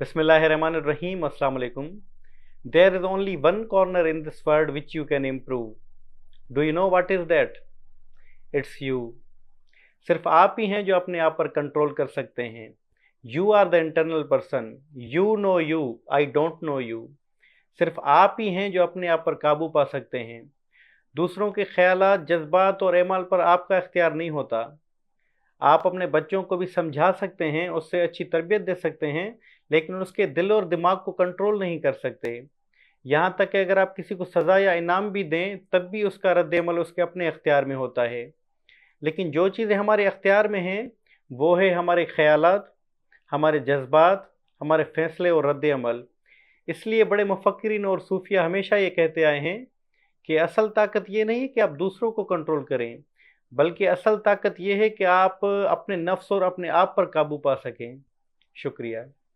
Bismillahirrahmanirrahim. Assalamu alaikum. There is only one corner in this world which you can improve. Do you know what is that? It's you. सिर्फ आप ही हैं जो अपने आप पर control कर सकते हैं. You are the internal person. You know you. I don't know you. सिर्फ आप ही हैं जो अपने आप पर काबू पा सकते हैं. दूसरों के ख्यालात, जज्बात और एमाल पर आपका इख्तियार नहीं होता. आप अपने बच्चों को भी समझा सकते हैं, उससे अच्छी तरबियत दे सकते हैं, लेकिन उसके दिल और दिमाग को कंट्रोल नहीं कर सकते. यहाँ तक कि अगर आप किसी को सज़ा या इनाम भी दें तब भी उसका रद्द-ए-अमल उसके अपने इख्तियार में होता है. लेकिन जो चीज़ें हमारे इख्तियार में हैं वो है हमारे ख़यालात, हमारे जज्बात, हमारे फ़ैसले और रद्द-ए-अमल. इसलिए बड़े मुफ़क्किरीन और सूफ़िया हमेशा ये कहते आए हैं कि असल ताकत ये नहीं है कि आप दूसरों को कंट्रोल करें, बल्कि असल ताकत ये है कि आप अपने नफ्स और अपने आप पर काबू पा सकें. शुक्रिया.